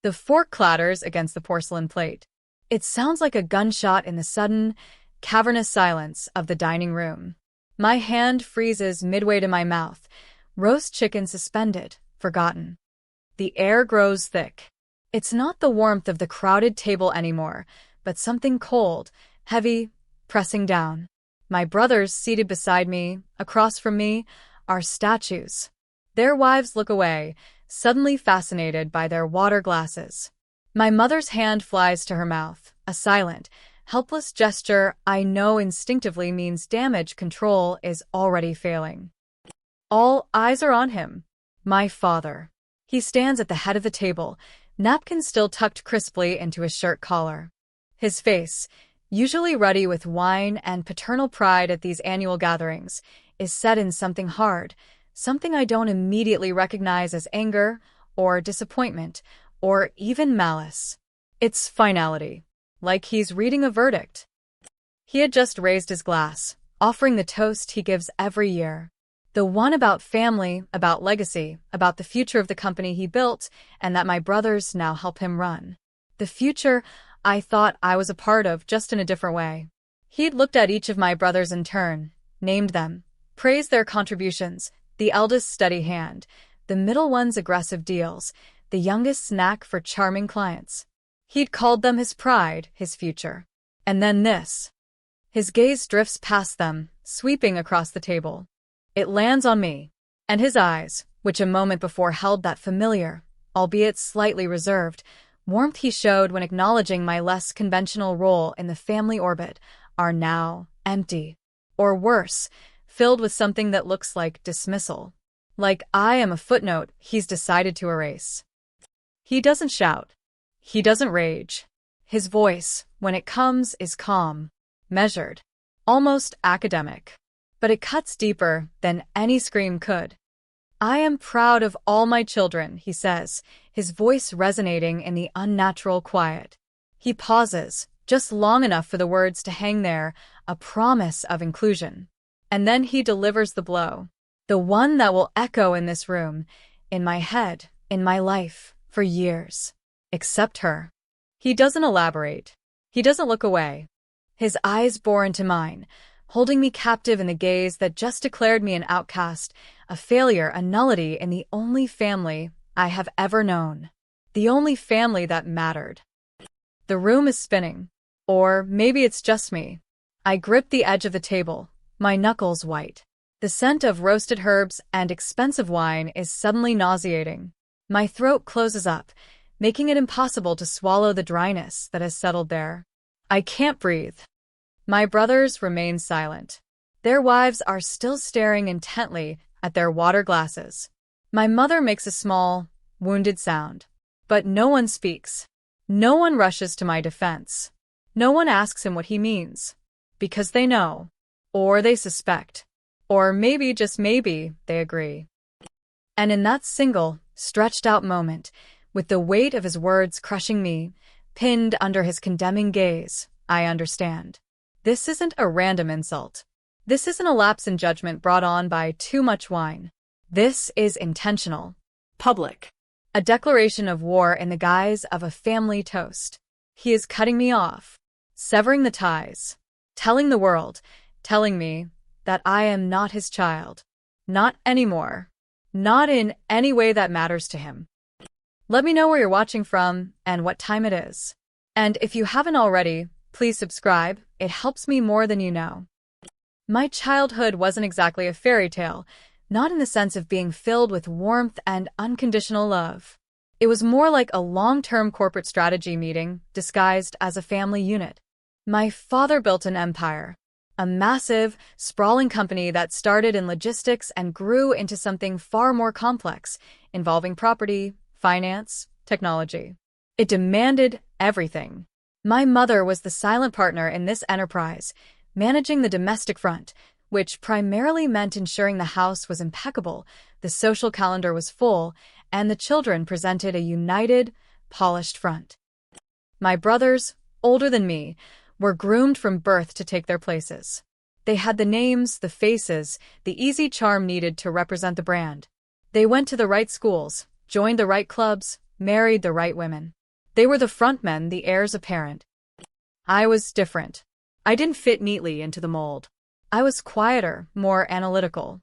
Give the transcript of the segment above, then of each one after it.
The fork clatters against the porcelain plate. It sounds like a gunshot in the sudden, cavernous silence of the dining room. My hand freezes midway to my mouth, roast chicken suspended, forgotten. The air grows thick. It's not the warmth of the crowded table anymore, but something cold, heavy, pressing down. My brothers seated beside me, across from me, are statues. Their wives look away, suddenly fascinated by their water glasses. My mother's hand flies to her mouth, a silent, helpless gesture I know instinctively means damage control is already failing. All eyes are on him. My father. He stands at the head of the table, napkin still tucked crisply into his shirt collar. His face, usually ruddy with wine and paternal pride at these annual gatherings, is set in something hard, something I don't immediately recognize as anger, or disappointment, or even malice. It's finality, like he's reading a verdict. He had just raised his glass, offering the toast he gives every year. The one about family, about legacy, about the future of the company he built, and that my brothers now help him run. The future I thought I was a part of, just in a different way. He'd looked at each of my brothers in turn, named them, praised their contributions, the eldest's steady hand, the middle one's aggressive deals, the youngest's knack for charming clients. He'd called them his pride, his future. And then this. His gaze drifts past them, sweeping across the table. It lands on me. And his eyes, which a moment before held that familiar, albeit slightly reserved, warmth he showed when acknowledging my less conventional role in the family orbit, are now empty. Or worse, filled with something that looks like dismissal. Like I am a footnote he's decided to erase. He doesn't shout. He doesn't rage. His voice, when it comes, is calm, measured, almost academic. But it cuts deeper than any scream could. I am proud of all my children, he says, his voice resonating in the unnatural quiet. He pauses, just long enough for the words to hang there, a promise of inclusion. And then he delivers the blow. The one that will echo in this room, in my head, in my life, for years. Except her. He doesn't elaborate. He doesn't look away. His eyes bore into mine, holding me captive in the gaze that just declared me an outcast, a failure, a nullity in the only family I have ever known. The only family that mattered. The room is spinning. Or maybe it's just me. I grip the edge of the table, my knuckles white. The scent of roasted herbs and expensive wine is suddenly nauseating. My throat closes up, making it impossible to swallow the dryness that has settled there. I can't breathe. My brothers remain silent. Their wives are still staring intently at their water glasses. My mother makes a small, wounded sound. But no one speaks. No one rushes to my defense. No one asks him what he means. Because they know. Or they suspect. Or maybe, just maybe, they agree. And in that single, stretched-out moment, with the weight of his words crushing me, pinned under his condemning gaze, I understand. This isn't a random insult. This isn't a lapse in judgment brought on by too much wine. This is intentional. Public. A declaration of war in the guise of a family toast. He is cutting me off, severing the ties, telling the world, telling me that I am not his child. Not anymore. Not in any way that matters to him. Let me know where you're watching from and what time it is. And if you haven't already, please subscribe. It helps me more than you know. My childhood wasn't exactly a fairy tale, not in the sense of being filled with warmth and unconditional love. It was more like a long-term corporate strategy meeting disguised as a family unit. My father built an empire. A massive, sprawling company that started in logistics and grew into something far more complex, involving property, finance, technology. It demanded everything. My mother was the silent partner in this enterprise, managing the domestic front, which primarily meant ensuring the house was impeccable, the social calendar was full, and the children presented a united, polished front. My brothers, older than me, were groomed from birth to take their places. They had the names, the faces, the easy charm needed to represent the brand. They went to the right schools, joined the right clubs, married the right women. They were the front men, the heirs apparent. I was different. I didn't fit neatly into the mold. I was quieter, more analytical.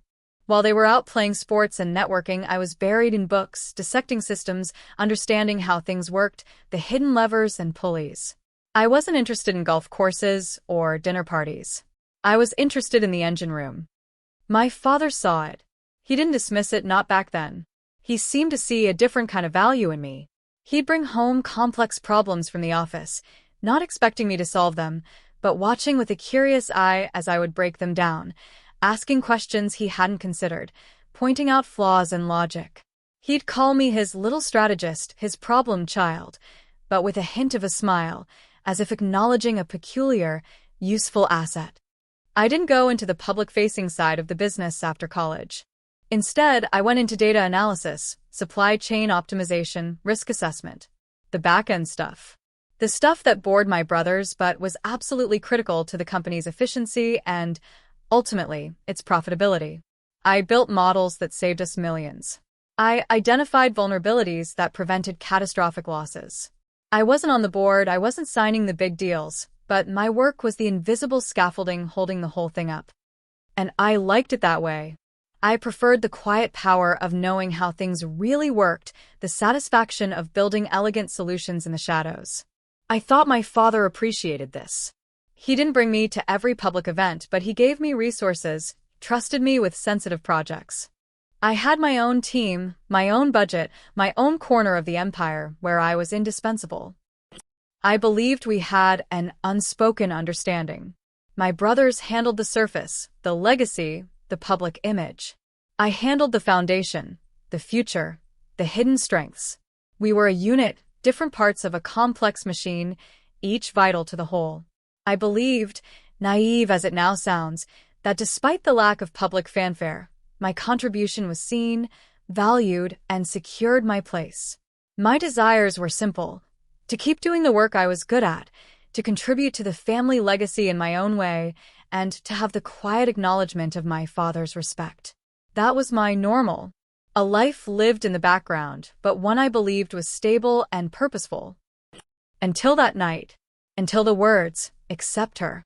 While they were out playing sports and networking, I was buried in books, dissecting systems, understanding how things worked, the hidden levers and pulleys. I wasn't interested in golf courses or dinner parties. I was interested in the engine room. My father saw it. He didn't dismiss it, not back then. He seemed to see a different kind of value in me. He'd bring home complex problems from the office, not expecting me to solve them, but watching with a curious eye as I would break them down, asking questions he hadn't considered, pointing out flaws in logic. He'd call me his little strategist, his problem child, but with a hint of a smile, as if acknowledging a peculiar, useful asset. I didn't go into the public-facing side of the business after college. Instead, I went into data analysis, supply chain optimization, risk assessment. The back-end stuff. The stuff that bored my brothers but was absolutely critical to the company's efficiency and, ultimately, its profitability. I built models that saved us millions. I identified vulnerabilities that prevented catastrophic losses. I wasn't on the board, I wasn't signing the big deals, but my work was the invisible scaffolding holding the whole thing up. And I liked it that way. I preferred the quiet power of knowing how things really worked, the satisfaction of building elegant solutions in the shadows. I thought my father appreciated this. He didn't bring me to every public event, but he gave me resources, trusted me with sensitive projects. I had my own team, my own budget, my own corner of the empire where I was indispensable. I believed we had an unspoken understanding. My brothers handled the surface, the legacy, the public image. I handled the foundation, the future, the hidden strengths. We were a unit, different parts of a complex machine, each vital to the whole. I believed, naive as it now sounds, that despite the lack of public fanfare, my contribution was seen, valued, and secured my place. My desires were simple: to keep doing the work I was good at, to contribute to the family legacy in my own way, and to have the quiet acknowledgement of my father's respect. That was my normal. A life lived in the background, but one I believed was stable and purposeful. Until that night. Until the words, "Accept her."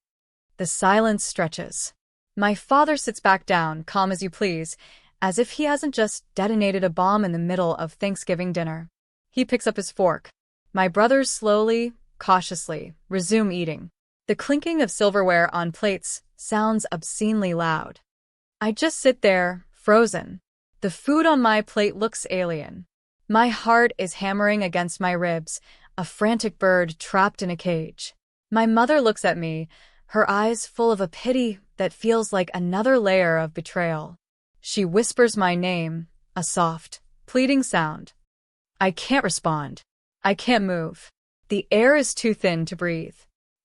The silence stretches. My father sits back down, calm as you please, as if he hasn't just detonated a bomb in the middle of Thanksgiving dinner. He picks up his fork. My brothers slowly, cautiously, resume eating. The clinking of silverware on plates sounds obscenely loud. I just sit there, frozen. The food on my plate looks alien. My heart is hammering against my ribs, a frantic bird trapped in a cage. My mother looks at me, her eyes full of a pity that feels like another layer of betrayal. She whispers my name, a soft, pleading sound. I can't respond. I can't move. The air is too thin to breathe.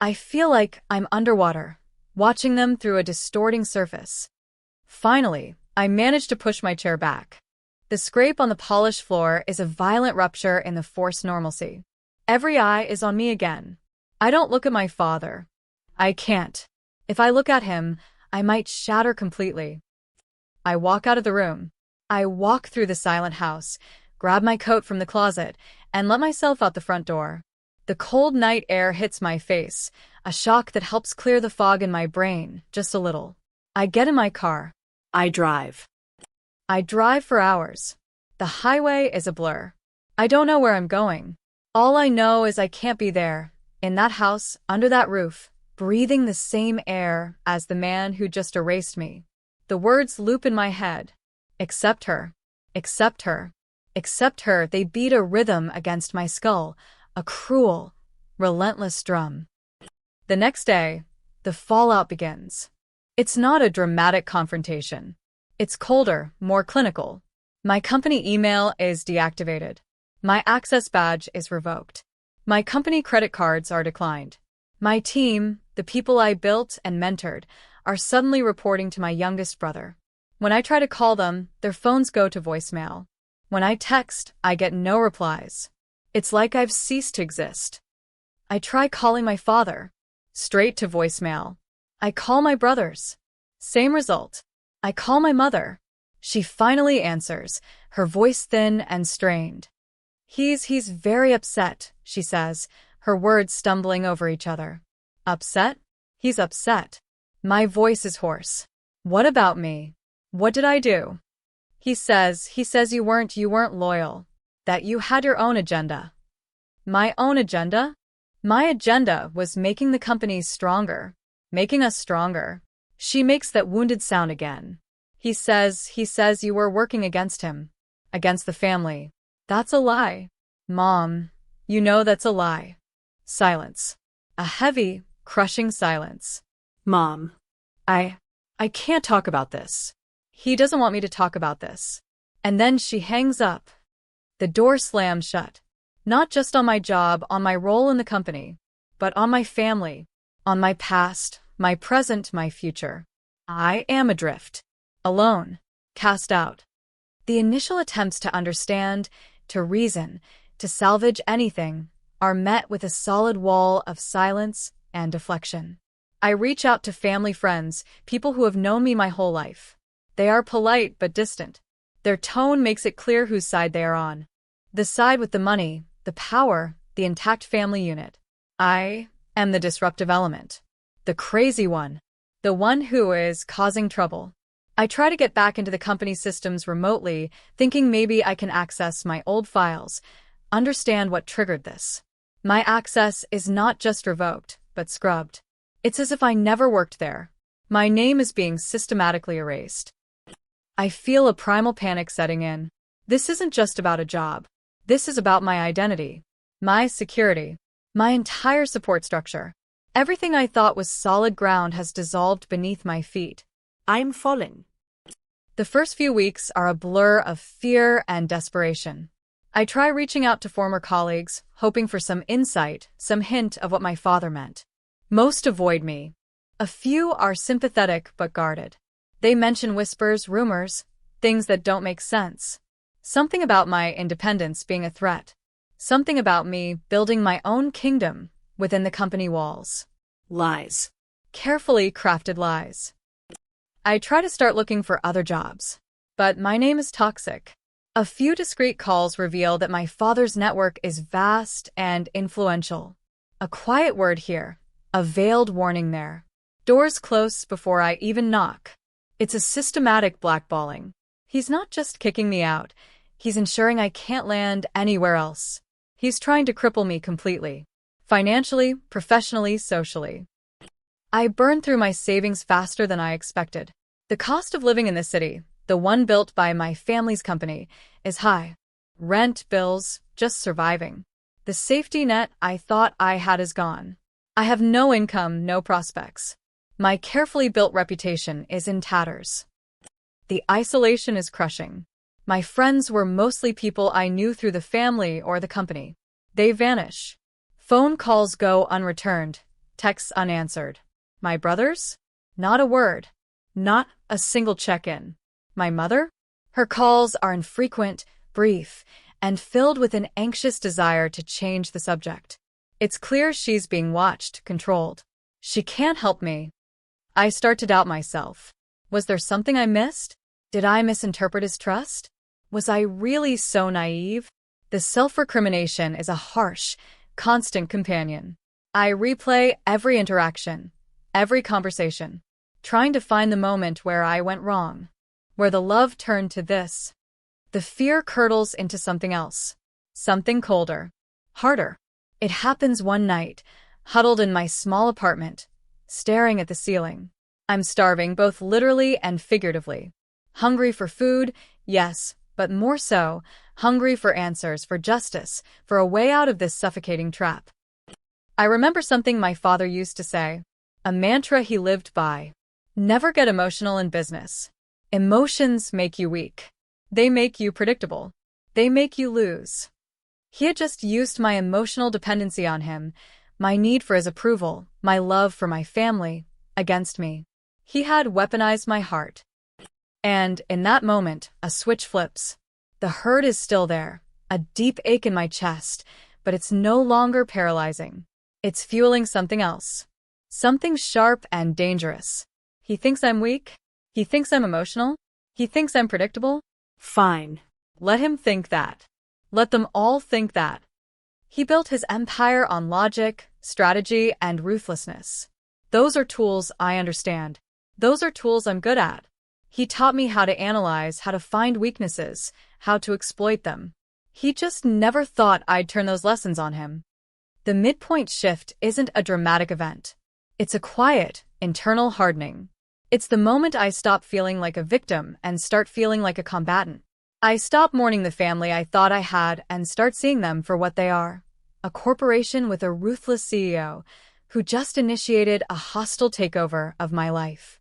I feel like I'm underwater, watching them through a distorting surface. Finally, I manage to push my chair back. The scrape on the polished floor is a violent rupture in the forced normalcy. Every eye is on me again. I don't look at my father. I can't. If I look at him, I might shatter completely. I walk out of the room. I walk through the silent house, grab my coat from the closet, and let myself out the front door. The cold night air hits my face, a shock that helps clear the fog in my brain, just a little. I get in my car. I drive. I drive for hours. The highway is a blur. I don't know where I'm going. All I know is I can't be there, in that house, under that roof, breathing the same air as the man who just erased me. The words loop in my head. Accept her. Accept her. Accept her. They beat a rhythm against my skull, a cruel, relentless drum. The next day, the fallout begins. It's not a dramatic confrontation. It's colder, more clinical. My company email is deactivated. My access badge is revoked. My company credit cards are declined. My team, the people I built and mentored, are suddenly reporting to my youngest brother. When I try to call them, their phones go to voicemail. When I text, I get no replies. It's like I've ceased to exist. I try calling my father. Straight to voicemail. I call my brothers. Same result. I call my mother. She finally answers, her voice thin and strained. He's very upset, she says, her words stumbling over each other. Upset? He's upset. My voice is hoarse. What about me? What did I do? He says you weren't loyal. That you had your own agenda. My own agenda? My agenda was making the company stronger. Making us stronger. She makes that wounded sound again. He says you were working against him. Against the family. That's a lie. Mom, you know that's a lie. Silence. A heavy, crushing silence. Mom. I can't talk about this. He doesn't want me to talk about this. And then she hangs up. The door slams shut. Not just on my job, on my role in the company, but on my family, on my past, my present, my future. I am adrift. Alone. Cast out. The initial attempts to understand, to reason, to salvage anything, are met with a solid wall of silence and deflection. I reach out to family friends, people who have known me my whole life. They are polite but distant. Their tone makes it clear whose side they are on. The side with the money, the power, the intact family unit. I am the disruptive element. The crazy one. The one who is causing trouble. I try to get back into the company systems remotely, thinking maybe I can access my old files, understand what triggered this. My access is not just revoked, but scrubbed. It's as if I never worked there. My name is being systematically erased. I feel a primal panic setting in. This isn't just about a job. This is about my identity, my security, my entire support structure. Everything I thought was solid ground has dissolved beneath my feet. I'm falling. The first few weeks are a blur of fear and desperation. I try reaching out to former colleagues, hoping for some insight, some hint of what my father meant. Most avoid me. A few are sympathetic but guarded. They mention whispers, rumors, things that don't make sense. Something about my independence being a threat. Something about me building my own kingdom within the company walls. Lies. Carefully crafted lies. I try to start looking for other jobs. But my name is toxic. A few discreet calls reveal that my father's network is vast and influential. A quiet word here. A veiled warning there. Doors close before I even knock. It's a systematic blackballing. He's not just kicking me out. He's ensuring I can't land anywhere else. He's trying to cripple me completely. Financially, professionally, socially. I burn through my savings faster than I expected. The cost of living in the city, the one built by my family's company, is high. Rent, bills, just surviving. The safety net I thought I had is gone. I have no income, no prospects. My carefully built reputation is in tatters. The isolation is crushing. My friends were mostly people I knew through the family or the company. They vanish. Phone calls go unreturned, texts unanswered. My brothers? Not a word. Not a single check-in. My mother? Her calls are infrequent, brief, and filled with an anxious desire to change the subject. It's clear she's being watched, controlled. She can't help me. I start to doubt myself. Was there something I missed? Did I misinterpret his trust? Was I really so naive? The self-recrimination is a harsh, constant companion. I replay every interaction, every conversation, trying to find the moment where I went wrong, where the love turned to this. The fear curdles into something else, something colder, harder. It happens one night, huddled in my small apartment, staring at the ceiling. I'm starving both literally and figuratively. Hungry for food, yes, but more so, hungry for answers, for justice, for a way out of this suffocating trap. I remember something my father used to say, a mantra he lived by. Never get emotional in business. Emotions make you weak. They make you predictable. They make you lose. He had just used my emotional dependency on him, my need for his approval, my love for my family, against me. He had weaponized my heart. And in that moment, a switch flips. The hurt is still there, a deep ache in my chest, but it's no longer paralyzing. It's fueling something else. Something sharp and dangerous. He thinks I'm weak? He thinks I'm emotional? He thinks I'm predictable? Fine. Let him think that. Let them all think that. He built his empire on logic, strategy, and ruthlessness. Those are tools I understand. Those are tools I'm good at. He taught me how to analyze, how to find weaknesses, how to exploit them. He just never thought I'd turn those lessons on him. The midpoint shift isn't a dramatic event. It's a quiet, internal hardening. It's the moment I stop feeling like a victim and start feeling like a combatant. I stop mourning the family I thought I had and start seeing them for what they are. A corporation with a ruthless CEO who just initiated a hostile takeover of my life.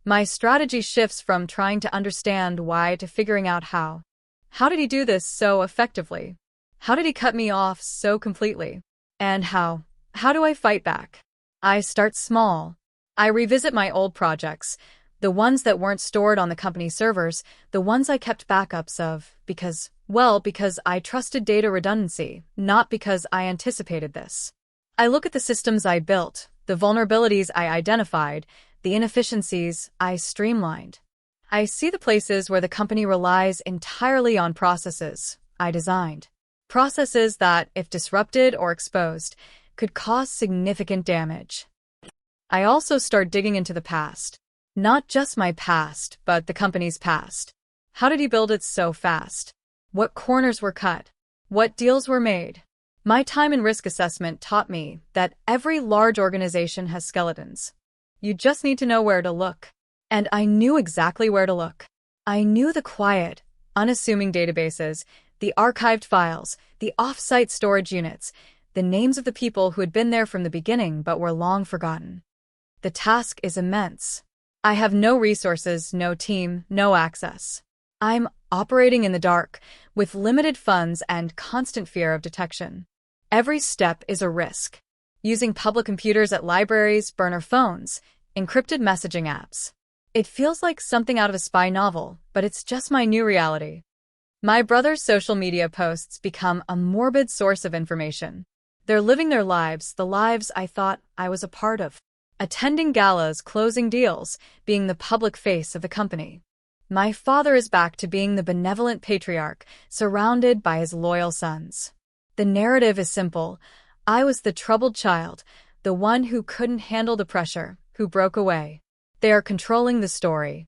My strategy shifts from trying to understand why to figuring out how. How did he do this so effectively? How did he cut me off so completely? And how? How do I fight back? I start small. I revisit my old projects, the ones that weren't stored on the company servers, the ones I kept backups of, because I trusted data redundancy, not because I anticipated this. I look at the systems I built, the vulnerabilities I identified, the inefficiencies I streamlined. I see the places where the company relies entirely on processes I designed. Processes that, if disrupted or exposed, could cause significant damage. I also start digging into the past. Not just my past, but the company's past. How did he build it so fast? What corners were cut? What deals were made? My time and risk assessment taught me that every large organization has skeletons. You just need to know where to look. And I knew exactly where to look. I knew the quiet, unassuming databases, the archived files, the off-site storage units, the names of the people who had been there from the beginning but were long forgotten. The task is immense. I have no resources, no team, no access. I'm operating in the dark, with limited funds and constant fear of detection. Every step is a risk. Using public computers at libraries, burner phones, encrypted messaging apps. It feels like something out of a spy novel, but it's just my new reality. My brother's social media posts become a morbid source of information. They're living their lives, the lives I thought I was a part of. Attending galas, closing deals, being the public face of the company. My father is back to being the benevolent patriarch, surrounded by his loyal sons. The narrative is simple. I was the troubled child, the one who couldn't handle the pressure, who broke away. They are controlling the story.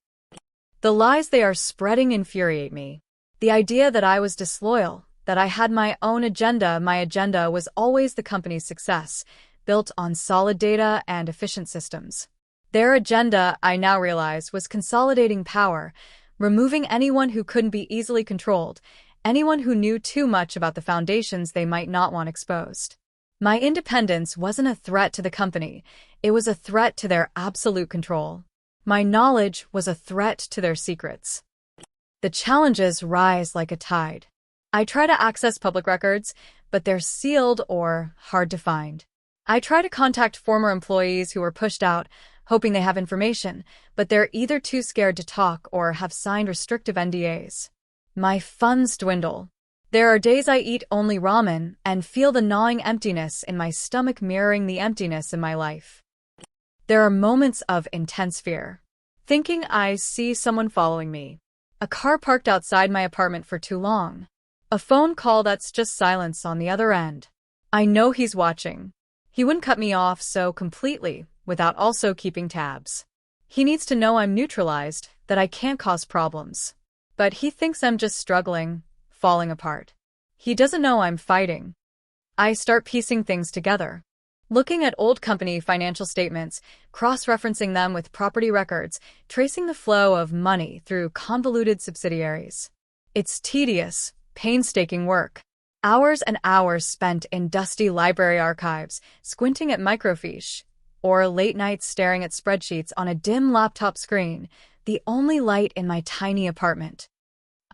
The lies they are spreading infuriate me. The idea that I was disloyal, that I had my own agenda, my agenda was always the company's success, built on solid data and efficient systems. Their agenda, I now realize, was consolidating power, removing anyone who couldn't be easily controlled, anyone who knew too much about the foundations they might not want exposed. My independence wasn't a threat to the company, it was a threat to their absolute control. My knowledge was a threat to their secrets. The challenges rise like a tide. I try to access public records, but they're sealed or hard to find. I try to contact former employees who were pushed out, hoping they have information, but they're either too scared to talk or have signed restrictive NDAs. My funds dwindle. There are days I eat only ramen and feel the gnawing emptiness in my stomach mirroring the emptiness in my life. There are moments of intense fear. Thinking I see someone following me. A car parked outside my apartment for too long. A phone call that's just silence on the other end. I know he's watching. He wouldn't cut me off so completely without also keeping tabs. He needs to know I'm neutralized, that I can't cause problems. But he thinks I'm just struggling, falling apart. He doesn't know I'm fighting. I start piecing things together. Looking at old company financial statements, cross-referencing them with property records, tracing the flow of money through convoluted subsidiaries. It's tedious, painstaking work. Hours and hours spent in dusty library archives, squinting at microfiche, or late nights staring at spreadsheets on a dim laptop screen, the only light in my tiny apartment.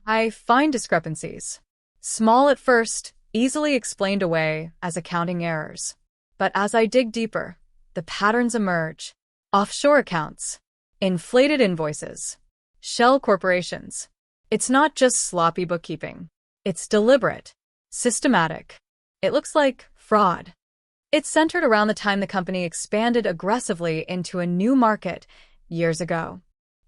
I find discrepancies. Small at first, easily explained away as accounting errors. But as I dig deeper, the patterns emerge. Offshore accounts, inflated invoices, shell corporations. It's not just sloppy bookkeeping. It's deliberate, systematic. It looks like fraud. It's centered around the time the company expanded aggressively into a new market years ago.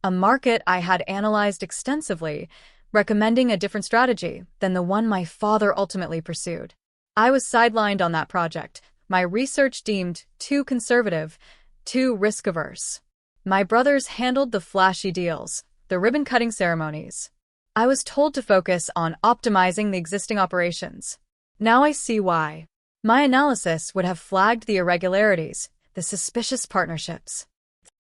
A market I had analyzed extensively, recommending a different strategy than the one my father ultimately pursued. I was sidelined on that project, my research deemed too conservative, too risk-averse. My brothers handled the flashy deals, the ribbon-cutting ceremonies. I was told to focus on optimizing the existing operations. Now I see why. My analysis would have flagged the irregularities, the suspicious partnerships.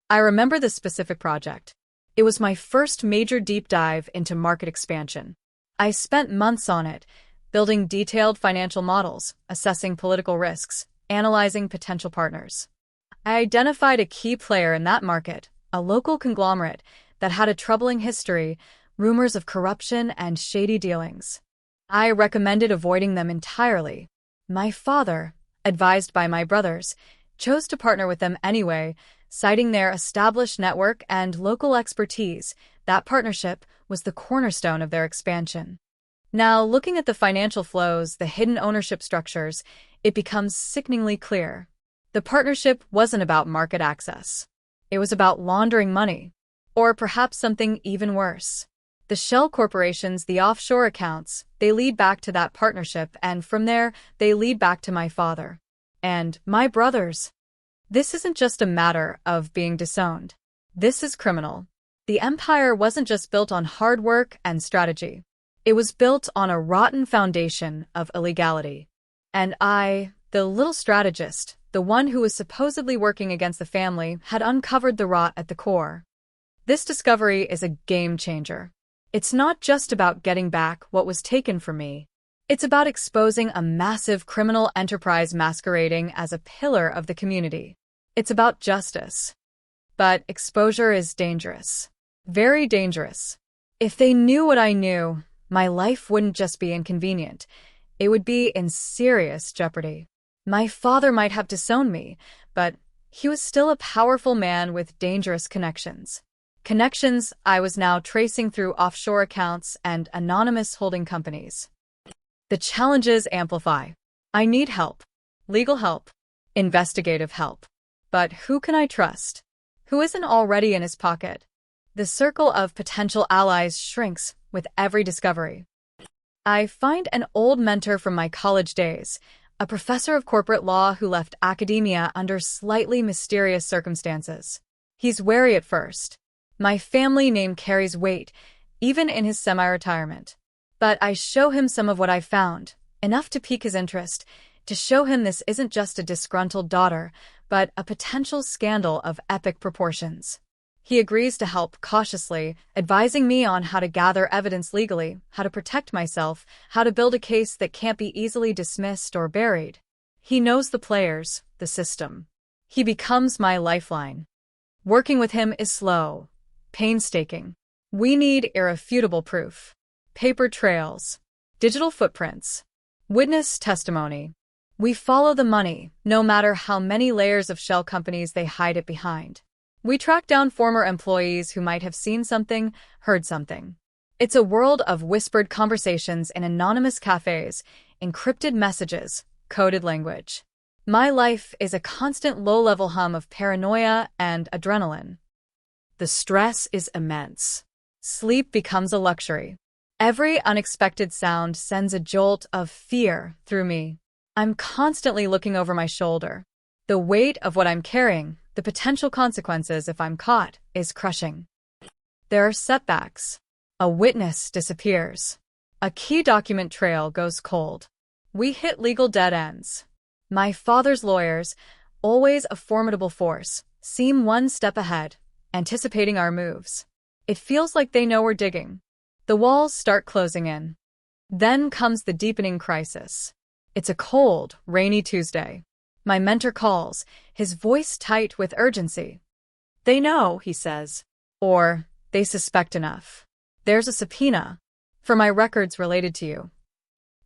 I remember this specific project. It was my first major deep dive into market expansion. I spent months on it, building detailed financial models, assessing political risks, analyzing potential partners. I identified a key player in that market, a local conglomerate that had a troubling history, rumors of corruption and shady dealings. I recommended avoiding them entirely. My father, advised by my brothers, chose to partner with them anyway, citing their established network and local expertise. That partnership was the cornerstone of their expansion. Now, looking at the financial flows, the hidden ownership structures, it becomes sickeningly clear. The partnership wasn't about market access. It was about laundering money. Or perhaps something even worse. The shell corporations, the offshore accounts, they lead back to that partnership, and from there, they lead back to my father. And my brothers. This isn't just a matter of being disowned. This is criminal. The empire wasn't just built on hard work and strategy. It was built on a rotten foundation of illegality. And I, the little strategist, the one who was supposedly working against the family, had uncovered the rot at the core. This discovery is a game changer. It's not just about getting back what was taken from me. It's about exposing a massive criminal enterprise masquerading as a pillar of the community. It's about justice. But exposure is dangerous. Very dangerous. If they knew what I knew, my life wouldn't just be inconvenient. It would be in serious jeopardy. My father might have disowned me, but he was still a powerful man with dangerous connections. Connections I was now tracing through offshore accounts and anonymous holding companies. The challenges amplify. I need help. Legal help. Investigative help. But who can I trust? Who isn't already in his pocket? The circle of potential allies shrinks with every discovery. I find an old mentor from my college days, a professor of corporate law who left academia under slightly mysterious circumstances. He's wary at first. My family name carries weight, even in his semi-retirement. But I show him some of what I found, enough to pique his interest, to show him this isn't just a disgruntled daughter, but a potential scandal of epic proportions. He agrees to help cautiously, advising me on how to gather evidence legally, how to protect myself, how to build a case that can't be easily dismissed or buried. He knows the players, the system. He becomes my lifeline. Working with him is slow, painstaking. We need irrefutable proof. Paper trails. Digital footprints. Witness testimony. We follow the money, no matter how many layers of shell companies they hide it behind. We track down former employees who might have seen something, heard something. It's a world of whispered conversations in anonymous cafes, encrypted messages, coded language. My life is a constant low-level hum of paranoia and adrenaline. The stress is immense. Sleep becomes a luxury. Every unexpected sound sends a jolt of fear through me. I'm constantly looking over my shoulder. The weight of what I'm carrying, the potential consequences if I'm caught, is crushing. There are setbacks. A witness disappears. A key document trail goes cold. We hit legal dead ends. My father's lawyers, always a formidable force, seem one step ahead, anticipating our moves. It feels like they know we're digging. The walls start closing in. Then comes the deepening crisis. It's a cold, rainy Tuesday. My mentor calls, his voice tight with urgency. They know, he says. Or, they suspect enough. There's a subpoena. For my records related to you.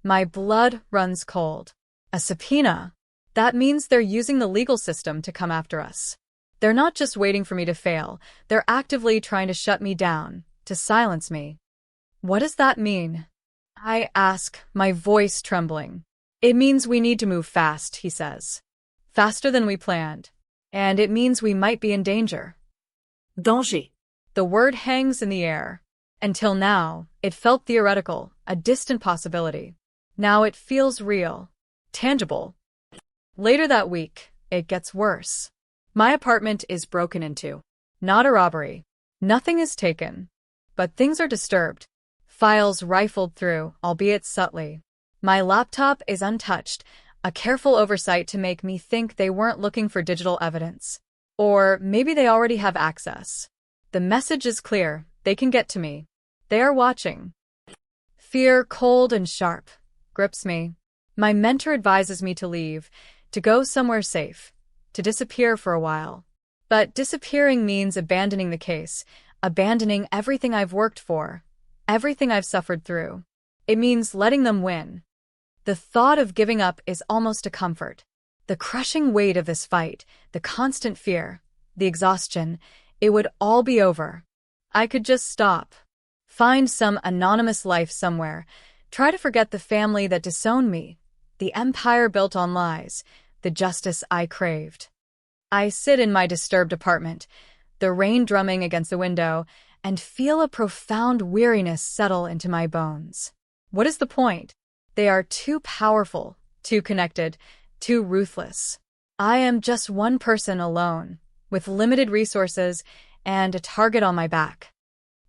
My blood runs cold. A subpoena? That means they're using the legal system to come after us. They're not just waiting for me to fail. They're actively trying to shut me down, to silence me. What does that mean? I ask, my voice trembling. It means we need to move fast, he says. Faster than we planned. And it means we might be in danger. Danger. The word hangs in the air. Until now, it felt theoretical, a distant possibility. Now it feels real, tangible. Later that week, it gets worse. My apartment is broken into. Not a robbery. Nothing is taken. But things are disturbed. Files rifled through, albeit subtly. My laptop is untouched, a careful oversight to make me think they weren't looking for digital evidence. Or maybe they already have access. The message is clear. They can get to me. They are watching. Fear, cold and sharp, grips me. My mentor advises me to leave, to go somewhere safe, to disappear for a while. But disappearing means abandoning the case, abandoning everything I've worked for, everything I've suffered through. It means letting them win. The thought of giving up is almost a comfort. The crushing weight of this fight, the constant fear, the exhaustion, it would all be over. I could just stop. Find some anonymous life somewhere. Try to forget the family that disowned me, the empire built on lies, the justice I craved. I sit in my disturbed apartment, the rain drumming against the window, and feel a profound weariness settle into my bones. What is the point? They are too powerful, too connected, too ruthless. I am just one person alone, with limited resources and a target on my back.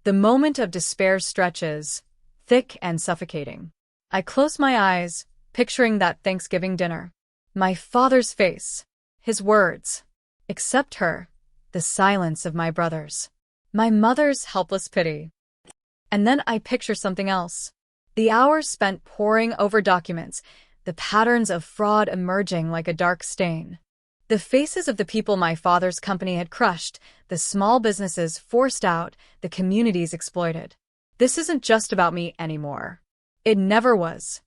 The moment of despair stretches, thick and suffocating. I close my eyes, picturing that Thanksgiving dinner. My father's face, his words, "Accept her," the silence of my brothers, my mother's helpless pity. And then I picture something else. The hours spent poring over documents, the patterns of fraud emerging like a dark stain. The faces of the people my father's company had crushed, the small businesses forced out, the communities exploited. This isn't just about me anymore. It never was.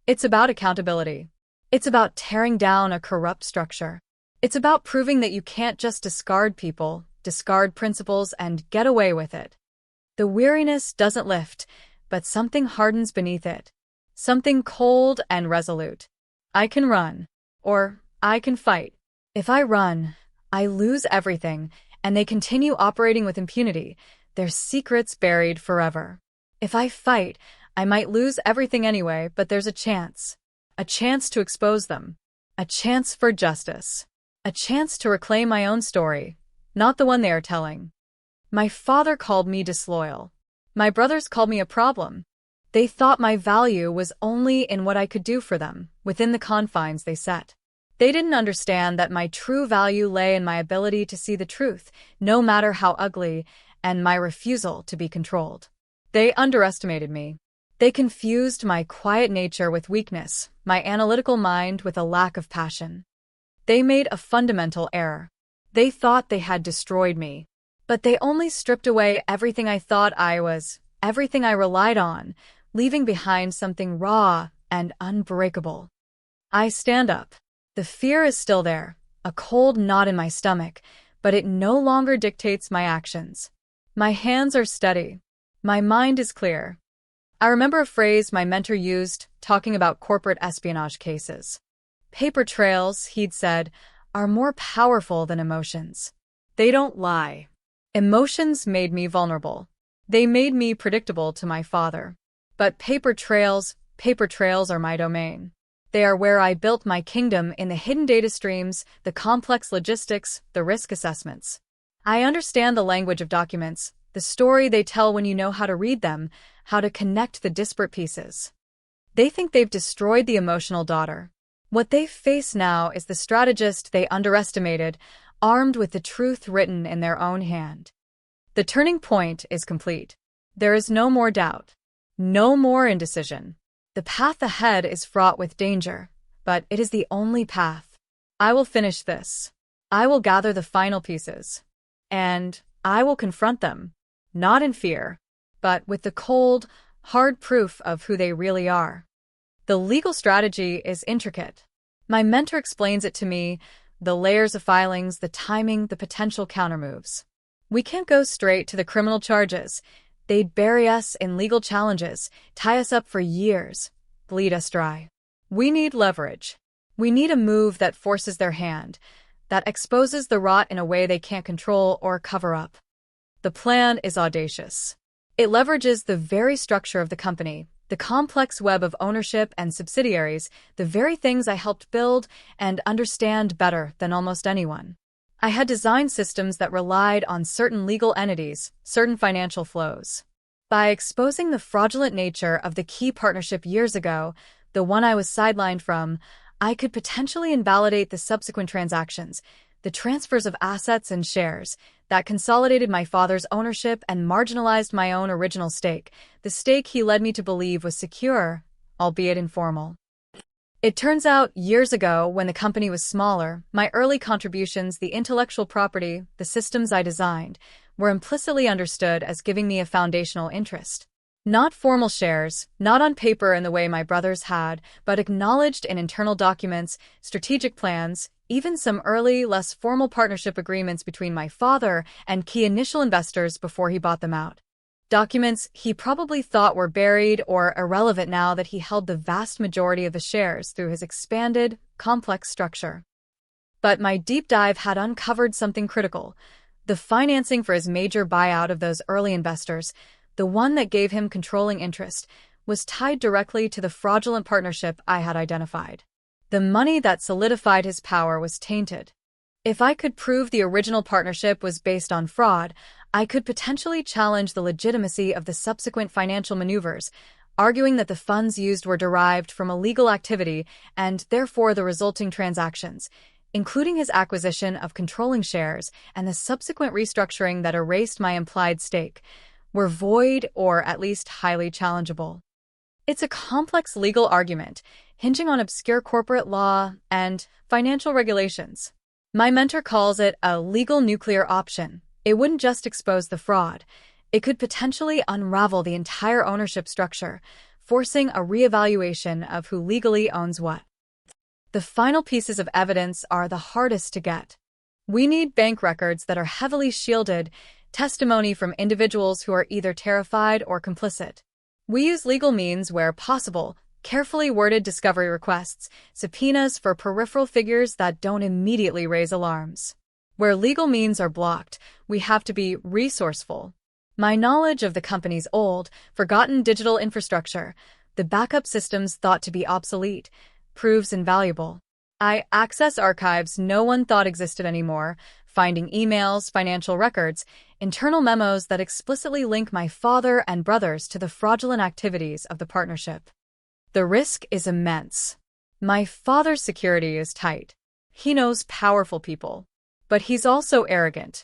It's about accountability. It's about tearing down a corrupt structure. It's about proving that you can't just discard people, discard principles, and get away with it. The weariness doesn't lift, but something hardens beneath it. Something cold and resolute. I can run. Or I can fight. If I run, I lose everything, and they continue operating with impunity, their secrets buried forever. If I fight, I might lose everything anyway, but there's a chance. A chance to expose them. A chance for justice. A chance to reclaim my own story, not the one they are telling. My father called me disloyal. My brothers called me a problem. They thought my value was only in what I could do for them, within the confines they set. They didn't understand that my true value lay in my ability to see the truth, no matter how ugly, and my refusal to be controlled. They underestimated me. They confused my quiet nature with weakness, my analytical mind with a lack of passion. They made a fundamental error. They thought they had destroyed me. But they only stripped away everything I thought I was, everything I relied on, leaving behind something raw and unbreakable. I stand up. The fear is still there, a cold knot in my stomach, but it no longer dictates my actions. My hands are steady. My mind is clear. I remember a phrase my mentor used, talking about corporate espionage cases. Paper trails, he'd said, are more powerful than emotions. They don't lie. Emotions made me vulnerable. They made me predictable to my father. But paper trails are my domain. They are where I built my kingdom in the hidden data streams, the complex logistics, the risk assessments. I understand the language of documents, the story they tell when you know how to read them, how to connect the disparate pieces. They think they've destroyed the emotional daughter. What they face now is the strategist they underestimated, armed with the truth written in their own hand. The turning point is complete. There is no more doubt. No more indecision. The path ahead is fraught with danger, but it is the only path. I will finish this. I will gather the final pieces. And I will confront them, not in fear, but with the cold, hard proof of who they really are. The legal strategy is intricate. My mentor explains it to me, the layers of filings, the timing, the potential countermoves. We can't go straight to the criminal charges. They'd bury us in legal challenges, tie us up for years, bleed us dry. We need leverage. We need a move that forces their hand, that exposes the rot in a way they can't control or cover up. The plan is audacious. It leverages the very structure of the company, the complex web of ownership and subsidiaries, the very things I helped build and understand better than almost anyone. I had designed systems that relied on certain legal entities, certain financial flows. By exposing the fraudulent nature of the key partnership years ago, the one I was sidelined from, I could potentially invalidate the subsequent transactions, the transfers of assets and shares, that consolidated my father's ownership and marginalized my own original stake, the stake he led me to believe was secure, albeit informal. It turns out, years ago, when the company was smaller, my early contributions, the intellectual property, the systems I designed, were implicitly understood as giving me a foundational interest. Not formal shares, not on paper in the way my brothers had, but acknowledged in internal documents, strategic plans, even some early, less formal partnership agreements between my father and key initial investors before he bought them out. Documents he probably thought were buried or irrelevant now that he held the vast majority of the shares through his expanded, complex structure. But my deep dive had uncovered something critical. The financing for his major buyout of those early investors, the one that gave him controlling interest, was tied directly to the fraudulent partnership I had identified. The money that solidified his power was tainted. If I could prove the original partnership was based on fraud, I could potentially challenge the legitimacy of the subsequent financial maneuvers, arguing that the funds used were derived from illegal activity and therefore the resulting transactions, including his acquisition of controlling shares and the subsequent restructuring that erased my implied stake, were void or at least highly challengeable. It's a complex legal argument, hinging on obscure corporate law and financial regulations. My mentor calls it a legal nuclear option. It wouldn't just expose the fraud. It could potentially unravel the entire ownership structure, forcing a reevaluation of who legally owns what. The final pieces of evidence are the hardest to get. We need bank records that are heavily shielded, testimony from individuals who are either terrified or complicit. We use legal means where possible, carefully worded discovery requests, subpoenas for peripheral figures that don't immediately raise alarms. Where legal means are blocked, we have to be resourceful. My knowledge of the company's old, forgotten digital infrastructure, the backup systems thought to be obsolete, proves invaluable. I access archives no one thought existed anymore, finding emails, financial records, internal memos that explicitly link my father and brothers to the fraudulent activities of the partnership. The risk is immense. My father's security is tight. He knows powerful people. But he's also arrogant.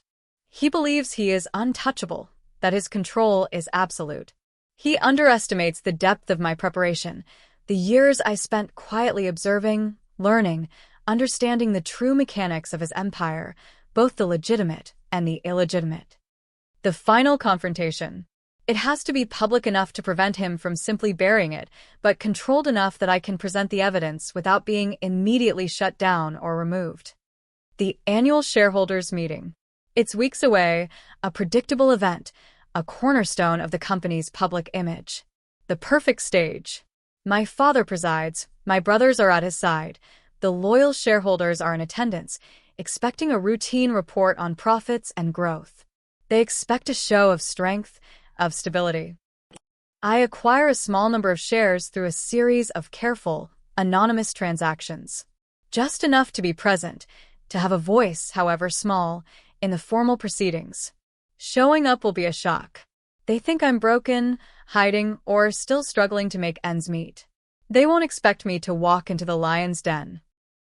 He believes he is untouchable, that his control is absolute. He underestimates the depth of my preparation, the years I spent quietly observing, learning, understanding the true mechanics of his empire, both the legitimate and the illegitimate. The final confrontation. It has to be public enough to prevent him from simply burying it, but controlled enough that I can present the evidence without being immediately shut down or removed. The annual shareholders' meeting. It's weeks away, a predictable event, a cornerstone of the company's public image. The perfect stage. My father presides, my brothers are at his side, the loyal shareholders are in attendance, expecting a routine report on profits and growth. They expect a show of strength, of stability. I acquire a small number of shares through a series of careful, anonymous transactions. Just enough to be present, to have a voice, however small, in the formal proceedings. Showing up will be a shock. They think I'm broken, hiding, or still struggling to make ends meet. They won't expect me to walk into the lion's den.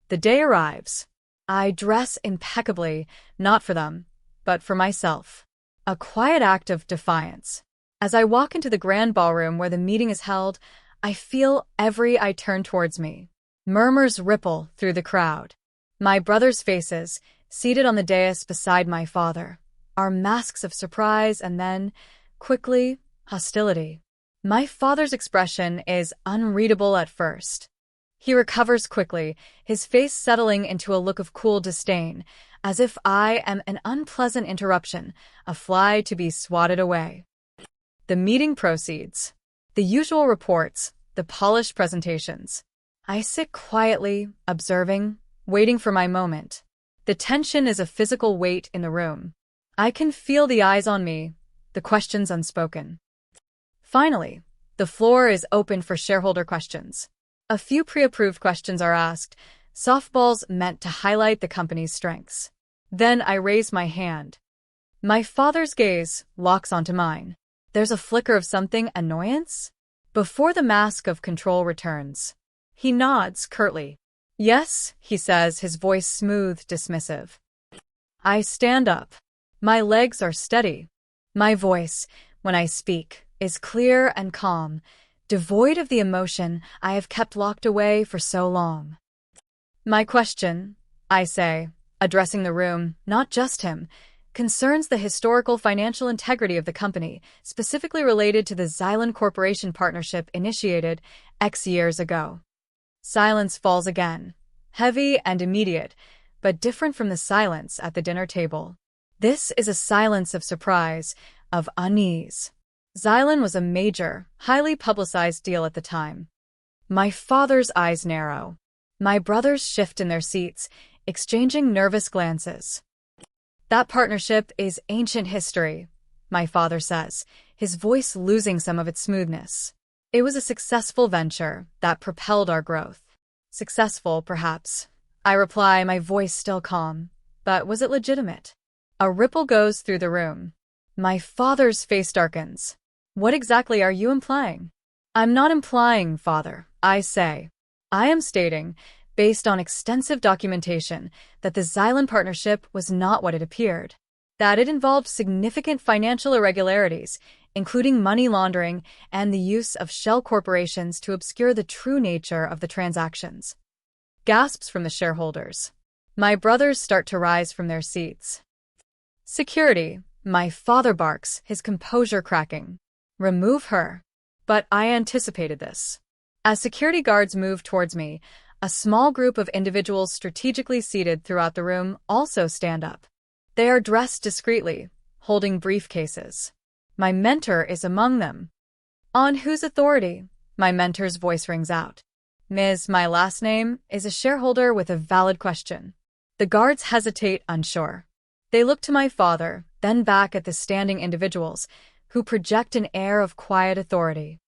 The day arrives. I dress impeccably, not for them, but for myself. A quiet act of defiance. As I walk into the grand ballroom where the meeting is held, I feel every eye turn towards me. Murmurs ripple through the crowd. My brothers' faces, seated on the dais beside my father, are masks of surprise and then, quickly, hostility. My father's expression is unreadable at first. He recovers quickly, his face settling into a look of cool disdain, as if I am an unpleasant interruption, a fly to be swatted away. The meeting proceeds. The usual reports, the polished presentations. I sit quietly, observing, waiting for my moment. The tension is a physical weight in the room. I can feel the eyes on me, the questions unspoken. Finally, the floor is open for shareholder questions. A few pre-approved questions are asked, softballs meant to highlight the company's strengths. Then I raise my hand. My father's gaze locks onto mine. There's a flicker of something annoyance before the mask of control returns. He nods curtly. Yes, he says, his voice smooth, dismissive. I stand up. My legs are steady. My voice, when I speak, is clear and calm, devoid of the emotion I have kept locked away for so long. My question, I say, addressing the room, not just him, concerns the historical financial integrity of the company, specifically related to the Xylan Corporation partnership initiated X years ago. Silence falls again, heavy and immediate, but different from the silence at the dinner table. This is a silence of surprise, of unease. Xylan was a major, highly publicized deal at the time. My father's eyes narrow. My brothers shift in their seats, exchanging nervous glances. That partnership is ancient history, my father says, his voice losing some of its smoothness. It was a successful venture that propelled our growth. Successful, perhaps. I reply, my voice still calm. But was it legitimate? A ripple goes through the room. My father's face darkens. What exactly are you implying? I'm not implying, father, I say. I am stating, based on extensive documentation, that the Xylan partnership was not what it appeared. That it involved significant financial irregularities, including money laundering and the use of shell corporations to obscure the true nature of the transactions. Gasps from the shareholders. My brothers start to rise from their seats. Security, my father barks, his composure cracking. Remove her. But I anticipated this. As security guards move towards me, a small group of individuals strategically seated throughout the room also stand up. They are dressed discreetly, holding briefcases. My mentor is among them. On whose authority? My mentor's voice rings out. Ms. My last name is a shareholder with a valid question. The guards hesitate, unsure. They look to my father, then back at the standing individuals, who project an air of quiet authority.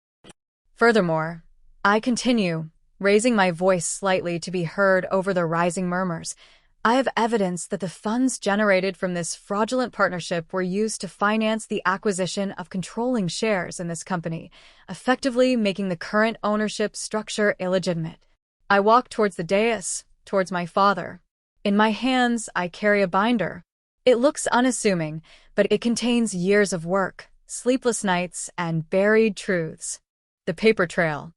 Furthermore, I continue, raising my voice slightly to be heard over the rising murmurs. I have evidence that the funds generated from this fraudulent partnership were used to finance the acquisition of controlling shares in this company, effectively making the current ownership structure illegitimate. I walk towards the dais, towards my father. In my hands, I carry a binder. It looks unassuming, but it contains years of work, sleepless nights, and buried truths. The paper trail.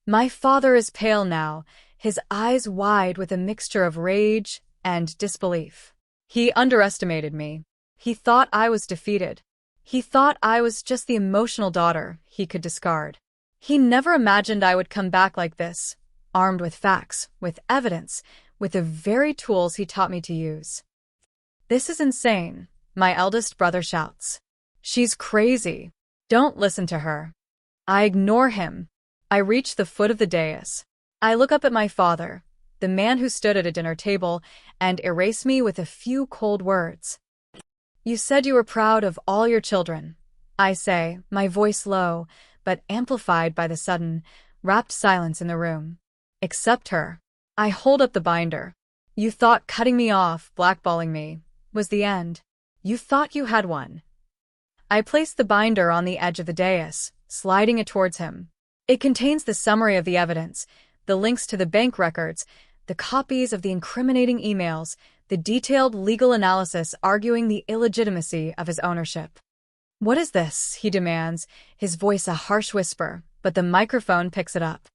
My father is pale now, his eyes wide with a mixture of rage and disbelief. He underestimated me. He thought I was defeated. He thought I was just the emotional daughter he could discard. He never imagined I would come back like this, armed with facts, with evidence, with the very tools he taught me to use. This is insane, my eldest brother shouts. She's crazy. Don't listen to her. I ignore him. I reach the foot of the dais. I look up at my father, the man who stood at a dinner table, and erase me with a few cold words. You said you were proud of all your children, I say, my voice low, but amplified by the sudden, rapt silence in the room. Except her. I hold up the binder. You thought cutting me off, blackballing me, was the end. You thought you had won. I place the binder on the edge of the dais, sliding it towards him. It contains the summary of the evidence, the links to the bank records, the copies of the incriminating emails, the detailed legal analysis arguing the illegitimacy of his ownership. What is this? He demands, his voice a harsh whisper, but the microphone picks it up.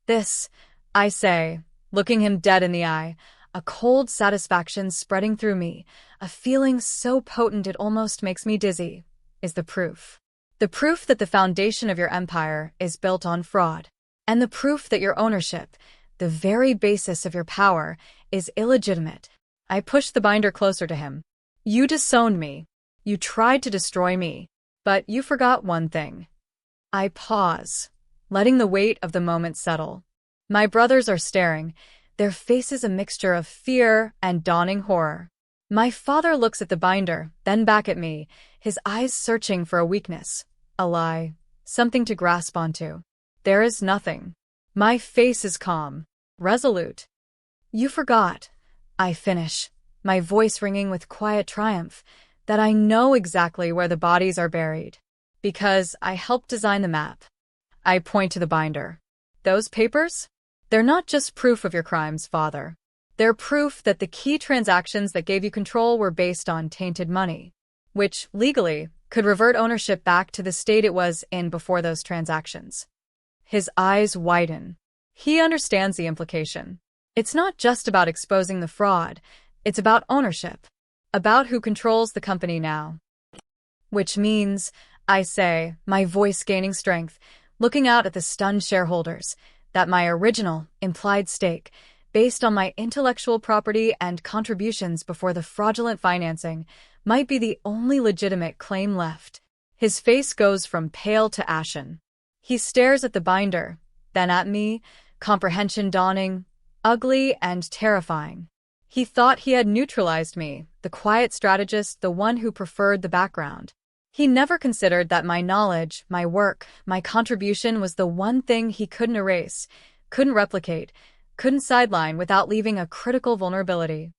This, I say, looking him dead in the eye, a cold satisfaction spreading through me, a feeling so potent it almost makes me dizzy, is the proof. The proof that the foundation of your empire is built on fraud. And the proof that your ownership, the very basis of your power, is illegitimate. I push the binder closer to him. You disowned me. You tried to destroy me. But you forgot one thing. I pause, letting the weight of the moment settle. My brothers are staring, their faces a mixture of fear and dawning horror. My father looks at the binder, then back at me, his eyes searching for a weakness, a lie, something to grasp onto. There is nothing. My face is calm, resolute. You forgot, I finish, my voice ringing with quiet triumph, that I know exactly where the bodies are buried. Because I helped design the map. I point to the binder. Those papers? They're not just proof of your crimes, Father. They're proof that the key transactions that gave you control were based on tainted money, which, legally, could revert ownership back to the state it was in before those transactions. His eyes widen. He understands the implication. It's not just about exposing the fraud, it's about ownership, about who controls the company now. Which means, I say, my voice gaining strength, looking out at the stunned shareholders, that my original, implied stake, based on my intellectual property and contributions before the fraudulent financing, might be the only legitimate claim left. His face goes from pale to ashen. He stares at the binder, then at me, comprehension dawning, ugly and terrifying. He thought he had neutralized me, the quiet strategist, the one who preferred the background. He never considered that my knowledge, my work, my contribution was the one thing he couldn't erase, couldn't replicate, couldn't sideline without leaving a critical vulnerability.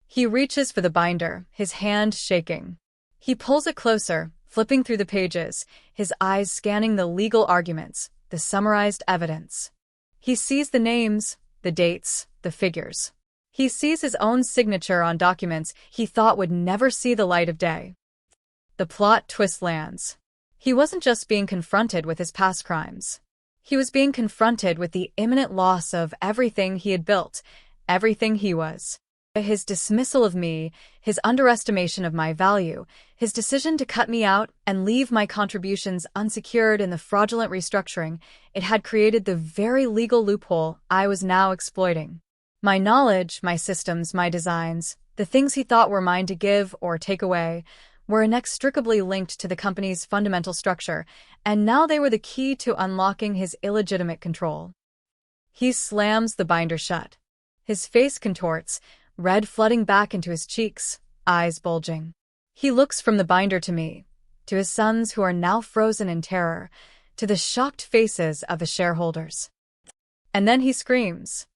He reaches for the binder, his hand shaking. He pulls it closer, flipping through the pages, his eyes scanning the legal arguments, the summarized evidence. He sees the names, the dates, the figures. He sees his own signature on documents he thought would never see the light of day. The plot twist lands. He wasn't just being confronted with his past crimes. He was being confronted with the imminent loss of everything he had built, everything he was. His dismissal of me, his underestimation of my value, his decision to cut me out and leave my contributions unsecured in the fraudulent restructuring, it had created the very legal loophole I was now exploiting. My knowledge, my systems, my designs, the things he thought were mine to give or take away, were inextricably linked to the company's fundamental structure, and now they were the key to unlocking his illegitimate control. He slams the binder shut. His face contorts, red flooding back into his cheeks, eyes bulging. He looks from the binder to me, to his sons who are now frozen in terror, to the shocked faces of the shareholders. And then he screams.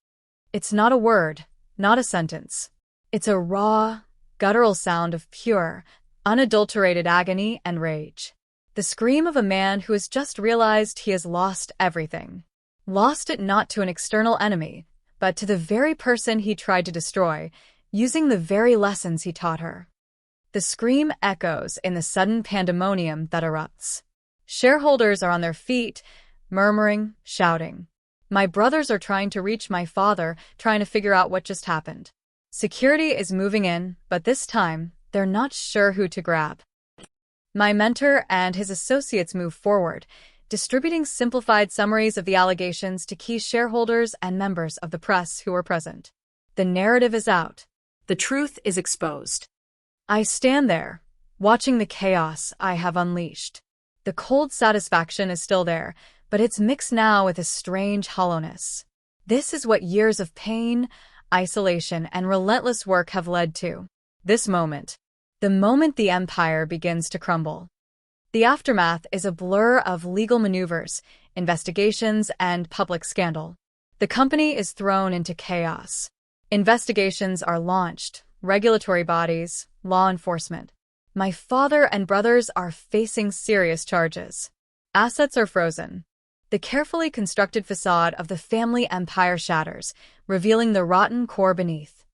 It's not a word, not a sentence. It's a raw, guttural sound of pure, unadulterated agony and rage. The scream of a man who has just realized he has lost everything. Lost it not to an external enemy, but to the very person he tried to destroy, using the very lessons he taught her. The scream echoes in the sudden pandemonium that erupts. Shareholders are on their feet, murmuring, shouting. My brothers are trying to reach my father, trying to figure out what just happened. Security is moving in, but this time, they're not sure who to grab. My mentor and his associates move forward, distributing simplified summaries of the allegations to key shareholders and members of the press who were present. The narrative is out. The truth is exposed. I stand there, watching the chaos I have unleashed. The cold satisfaction is still there, but it's mixed now with a strange hollowness. This is what years of pain, isolation, and relentless work have led to. This moment. The moment the empire begins to crumble. The aftermath is a blur of legal maneuvers, investigations, and public scandal. The company is thrown into chaos. Investigations are launched, regulatory bodies, law enforcement. My father and brothers are facing serious charges. Assets are frozen. The carefully constructed facade of the family empire shatters, revealing the rotten core beneath.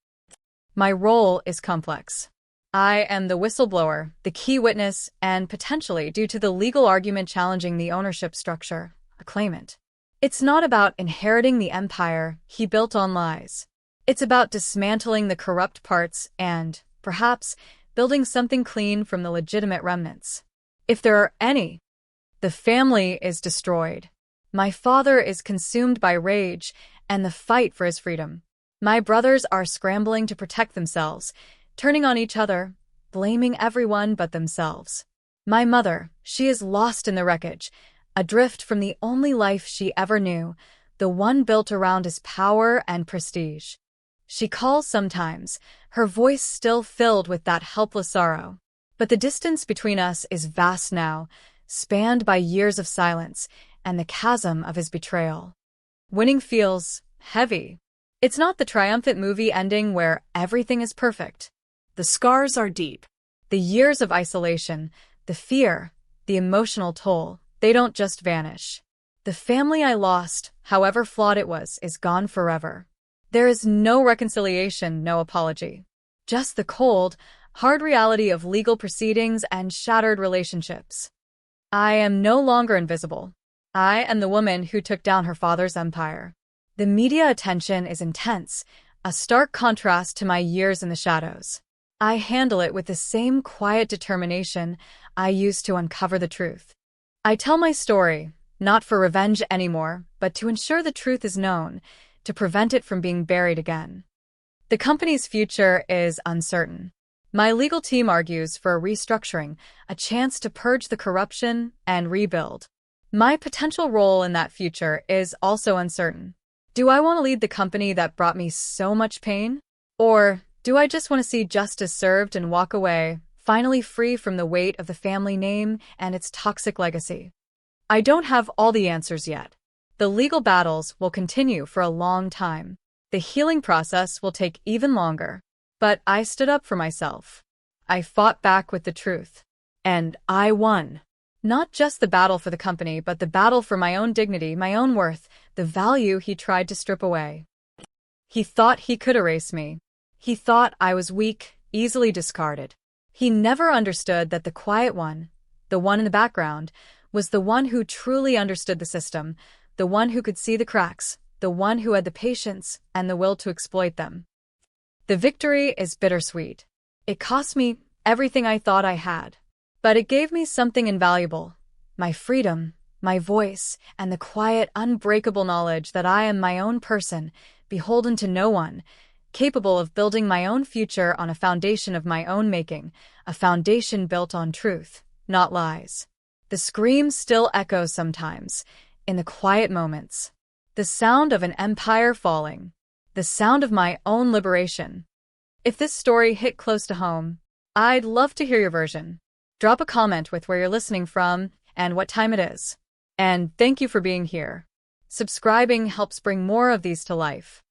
My role is complex. I am the whistleblower, the key witness, and potentially, due to the legal argument challenging the ownership structure, a claimant. It's not about inheriting the empire he built on lies. It's about dismantling the corrupt parts and, perhaps, building something clean from the legitimate remnants. If there are any, the family is destroyed. My father is consumed by rage and the fight for his freedom. My brothers are scrambling to protect themselves, turning on each other, blaming everyone but themselves. My mother, she is lost in the wreckage, adrift from the only life she ever knew, the one built around his power and prestige. She calls sometimes, her voice still filled with that helpless sorrow. But the distance between us is vast now, spanned by years of silence and the chasm of his betrayal. Winning feels heavy. It's not the triumphant movie ending where everything is perfect. The scars are deep. The years of isolation, the fear, the emotional toll, they don't just vanish. The family I lost, however flawed it was, is gone forever. There is no reconciliation, no apology. Just the cold, hard reality of legal proceedings and shattered relationships. I am no longer invisible. I am the woman who took down her father's empire. The media attention is intense, a stark contrast to my years in the shadows. I handle it with the same quiet determination I used to uncover the truth. I tell my story, not for revenge anymore, but to ensure the truth is known, to prevent it from being buried again. The company's future is uncertain. My legal team argues for a restructuring, a chance to purge the corruption and rebuild. My potential role in that future is also uncertain. Do I want to lead the company that brought me so much pain? Or do I just want to see justice served and walk away, finally free from the weight of the family name and its toxic legacy? I don't have all the answers yet. The legal battles will continue for a long time. The healing process will take even longer. But I stood up for myself. I fought back with the truth. And I won. Not just the battle for the company, but the battle for my own dignity, my own worth, the value he tried to strip away. He thought he could erase me. He thought I was weak, easily discarded. He never understood that the quiet one, the one in the background, was the one who truly understood the system, the one who could see the cracks, the one who had the patience and the will to exploit them. The victory is bittersweet. It cost me everything I thought I had. But it gave me something invaluable, my freedom, my voice, and the quiet, unbreakable knowledge that I am my own person, beholden to no one, capable of building my own future on a foundation of my own making, a foundation built on truth, not lies. The scream still echoes sometimes, in the quiet moments. The sound of an empire falling. The sound of my own liberation. If this story hit close to home, I'd love to hear your version. Drop a comment with where you're listening from and what time it is. And thank you for being here. Subscribing helps bring more of these to life.